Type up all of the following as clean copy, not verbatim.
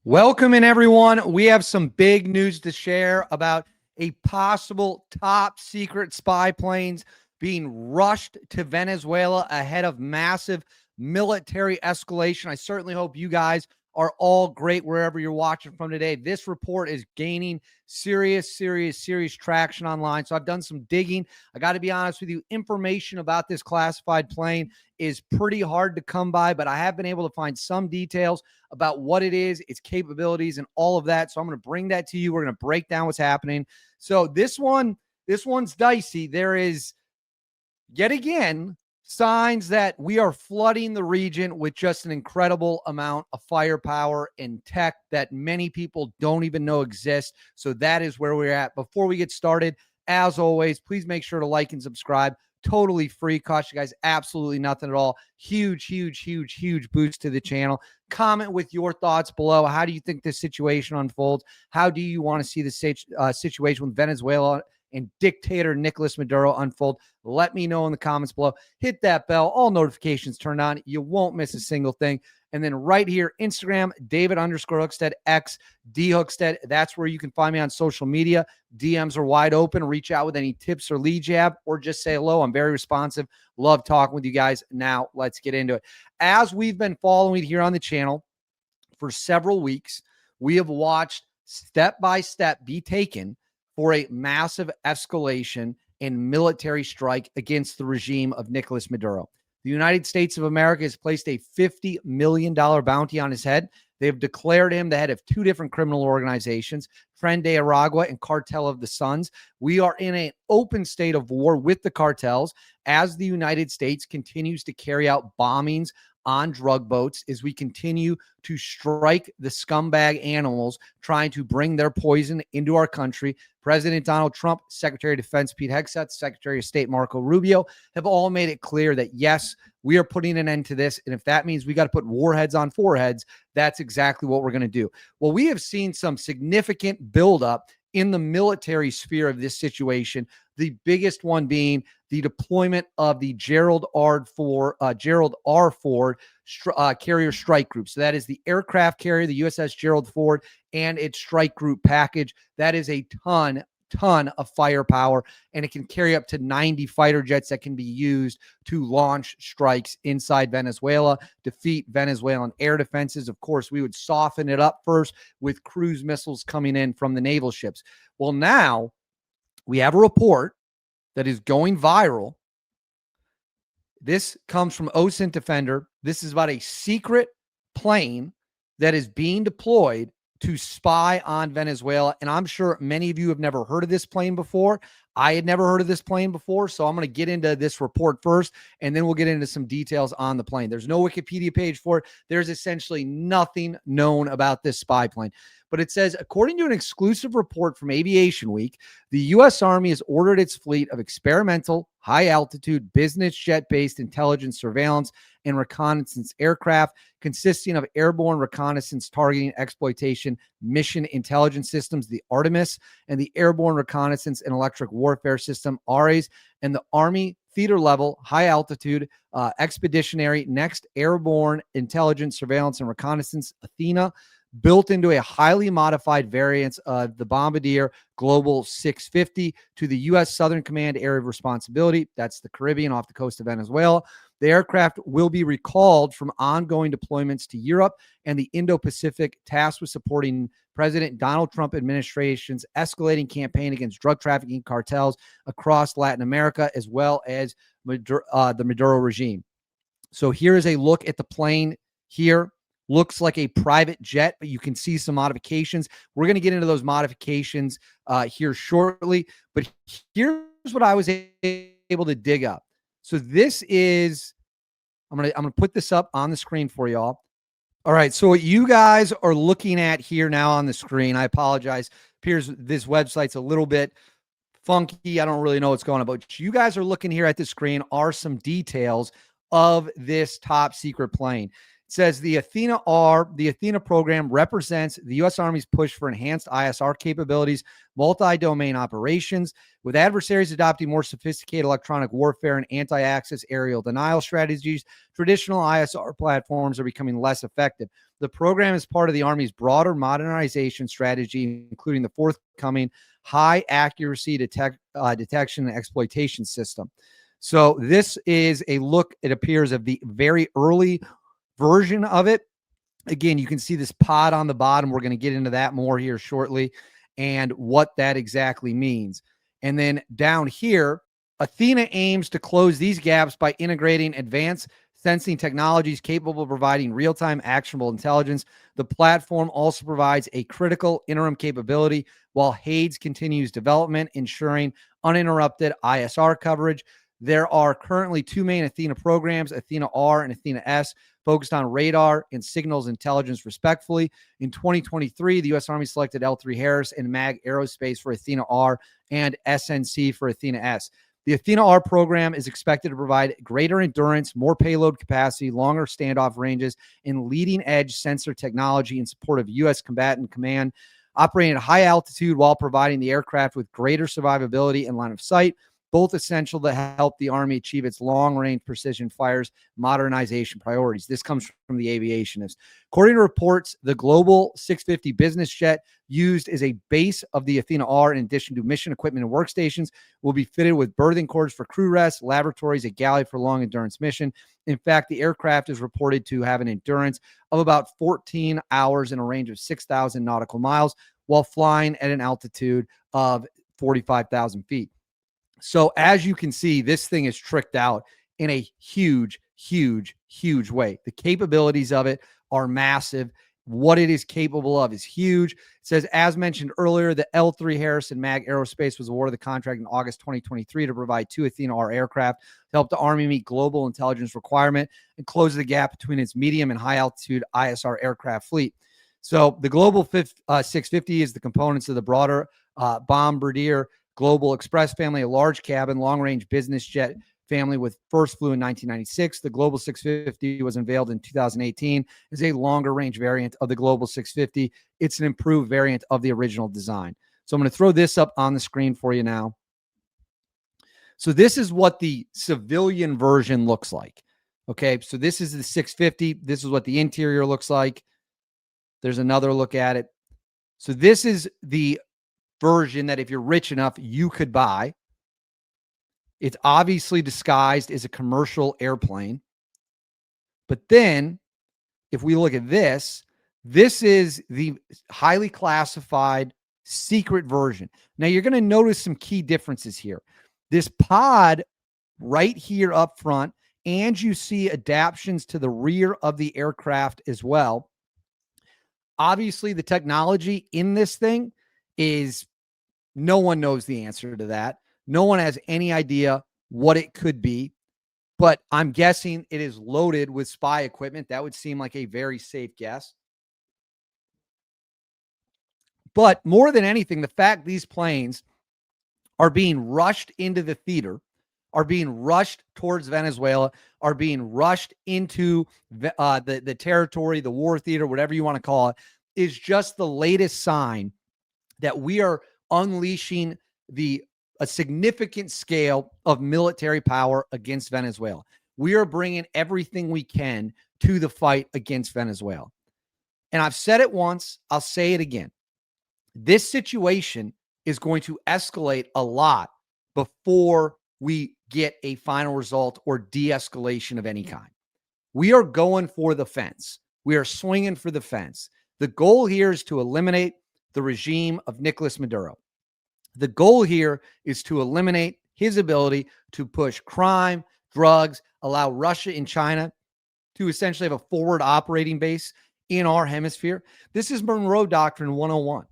Welcome in, everyone. We have some big news to share about a possible top secret spy planes being rushed to Venezuela ahead of massive military escalation. I certainly hope you guys are all great wherever you're watching from today. This report is gaining serious traction online. So I've done some digging. I got to be honest with you, information about this classified plane is pretty hard to come by, but I have been able to find some details about what it is, its capabilities, and all of that. So I'm going to bring that to you. We're going to break down what's happening. So this one's dicey. There is yet again signs that we are flooding the region with just an incredible amount of firepower and tech that many people don't even know exists. So that is where we're at. Before we get started, as always, please make sure to like and subscribe. Totally free. Cost you guys absolutely nothing at all. Huge boost to the channel. Comment with your thoughts below. How do you think this situation unfolds? How do you want to see the situation with Venezuela and dictator Nicolas Maduro unfold? Let me know in the comments below. Hit that bell. All notifications turned on. You won't miss a single thing. And then right here, Instagram, David_Hookstead, X, D Hookstead. That's where you can find me on social media. DMs are wide open. Reach out with any tips or leads you have, or just say hello. I'm very responsive. Love talking with you guys. Now, let's get into it. As we've been following here on the channel for several weeks, we have watched step by step be taken for a massive escalation and military strike against the regime of Nicolas Maduro. The United States of America has placed a $50 million bounty on his head. They've declared him the head of two different criminal organizations, Tren de Aragua and Cartel of the Suns. We are in an open state of war with the cartels as the United States continues to carry out bombings on drug boats, as we continue to strike the scumbag animals trying to bring their poison into our country. President Donald Trump, Secretary of Defense Pete Hegseth, Secretary of State Marco Rubio have all made it clear that, yes, we are putting an end to this. And if that means we got to put warheads on foreheads, that's exactly what we're going to do. Well, we have seen some significant buildup in the military sphere of this situation, the biggest one being the deployment of the Gerald R. Ford carrier strike group. So that is the aircraft carrier, the USS Gerald Ford, and its strike group package. That is a ton of firepower, and it can carry up to 90 fighter jets that can be used to launch strikes inside Venezuela, defeat Venezuelan air defenses. Of course, we would soften it up first with cruise missiles coming in from the naval ships. Well, now we have a report that is going viral. This comes from OSINT Defender. This is about a secret plane that is being deployed to spy on Venezuela. And I'm sure many of you have never heard of this plane before. I had never heard of this plane before. So I'm going to get into this report first, and then we'll get into some details on the plane. There's no Wikipedia page for it. There's essentially nothing known about this spy plane. But it says, according to an exclusive report from Aviation Week, the U.S. Army has ordered its fleet of experimental, high-altitude, business jet-based intelligence, surveillance, and reconnaissance aircraft consisting of airborne reconnaissance targeting exploitation mission intelligence systems, the Artemis, and the airborne reconnaissance and electric warfare system, ARES, and the Army theater-level, high-altitude, expeditionary, next airborne intelligence, surveillance, and reconnaissance, Athena, built into a highly modified variant of the Bombardier Global 650 to the U.S. Southern Command Area of Responsibility. That's the Caribbean off the coast of Venezuela. The aircraft will be recalled from ongoing deployments to Europe and the Indo-Pacific, tasked with supporting President Donald Trump administration's escalating campaign against drug trafficking cartels across Latin America, as well as the Maduro regime. So here is a look at the plane here. Looks like a private jet, but you can see some modifications. We're going to get into those modifications here shortly. But here's what I was able to dig up. So this is, I'm gonna put this up on the screen for y'all. All right, so what you guys are looking at here now on the screen, I apologize, appears this website's a little bit funky. I don't really know what's going on, but what you guys are looking here at the screen are some details of this top secret plane. It says the Athena program represents the U.S. Army's push for enhanced ISR capabilities, multi-domain operations, with adversaries adopting more sophisticated electronic warfare and anti-access aerial denial strategies. Traditional ISR platforms are becoming less effective. The program is part of the Army's broader modernization strategy, including the forthcoming high accuracy detection and exploitation system. So this is a look, it appears, of the very early version of it. Again, you can see this pod on the bottom. We're going to get into that more here shortly and what that exactly means. And then down here, Athena aims to close these gaps by integrating advanced sensing technologies capable of providing real-time actionable intelligence. The platform also provides a critical interim capability while HADES continues development, ensuring uninterrupted ISR coverage. There are currently two main Athena programs, Athena R and Athena S, focused on radar and signals intelligence, respectively. In 2023, the U.S. Army selected L3 Harris and MAG Aerospace for Athena R and SNC for Athena S. The Athena R program is expected to provide greater endurance, more payload capacity, longer standoff ranges, and leading-edge sensor technology in support of U.S. combatant command, operating at high altitude while providing the aircraft with greater survivability and line of sight, both essential to help the Army achieve its long-range precision fires modernization priorities. This comes from the aviationist. According to reports, the Global 650 business jet used as a base of the Athena R, in addition to mission equipment and workstations, will be fitted with berthing quarters for crew rest, laboratories, a galley for long-endurance mission. In fact, the aircraft is reported to have an endurance of about 14 hours in a range of 6,000 nautical miles while flying at an altitude of 45,000 feet. So as you can see, this thing is tricked out in a huge, huge, huge way. The capabilities of it are massive. What it is capable of is huge. It says, as mentioned earlier, the L3 Harris and MAG Aerospace was awarded the contract in August 2023 to provide two Athena R aircraft to help the Army meet global intelligence requirement and close the gap between its medium and high altitude ISR aircraft fleet. So the Global 650 is the components of the broader Bombardier Global Express family, a large cabin, long-range business jet family with first flew in 1996. The Global 650 was unveiled in 2018 as a longer-range variant of the Global 650. It's an improved variant of the original design. So I'm going to throw this up on the screen for you now. So this is what the civilian version looks like. Okay, so this is the 650. This is what the interior looks like. There's another look at it. So this is the version that if you're rich enough, you could buy. It's obviously disguised as a commercial airplane. But then if we look at this, this is the highly classified secret version. Now you're going to notice some key differences here. This pod right here up front, and you see adaptions to the rear of the aircraft as well. Obviously, the technology in this thing is, no one knows the answer to that. No one has any idea what it could be, but I'm guessing it is loaded with spy equipment. That would seem like a very safe guess. But more than anything, the fact these planes are being rushed into the theater, are being rushed towards Venezuela, are being rushed into the territory, the war theater, whatever you want to call it, is just the latest sign that we are unleashing a significant scale of military power against Venezuela. We are bringing everything we can to the fight against Venezuela. And I've said it once, I'll say it again. This situation is going to escalate a lot before we get a final result or de-escalation of any kind. We are going for the fence. We are swinging for the fence. The goal here is to eliminate the regime of Nicolas Maduro. The goal here is to eliminate his ability to push crime, drugs, allow Russia and China to essentially have a forward operating base in our hemisphere. This is Monroe Doctrine 101.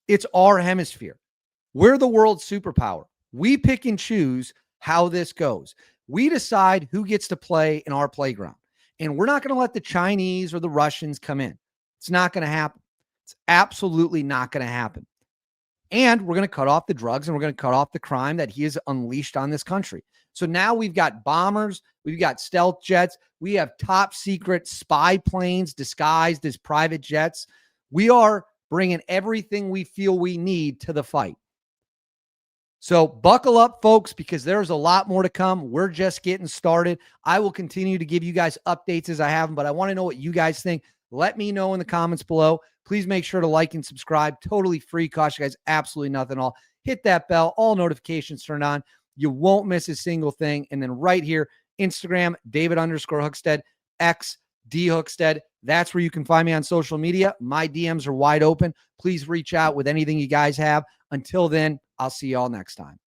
It's our hemisphere. We're the world superpower. We pick and choose how this goes. We decide who gets to play in our playground. And we're not going to let the Chinese or the Russians come in. It's not going to happen. It's absolutely not going to happen. And we're going to cut off the drugs and we're going to cut off the crime that he has unleashed on this country. So now we've got bombers, we've got stealth jets, we have top secret spy planes disguised as private jets. We are bringing everything we feel we need to the fight. So buckle up, folks, because there's a lot more to come. We're just getting started. I will continue to give you guys updates as I have them, but I want to know what you guys think. Let me know in the comments below. Please make sure to like and subscribe. Totally free. Cost you guys absolutely nothing at all. Hit that bell. All notifications turned on. You won't miss a single thing. And then right here, Instagram, David_Hookstead, X, D Hookstead. That's where you can find me on social media. My DMs are wide open. Please reach out with anything you guys have. Until then, I'll see you all next time.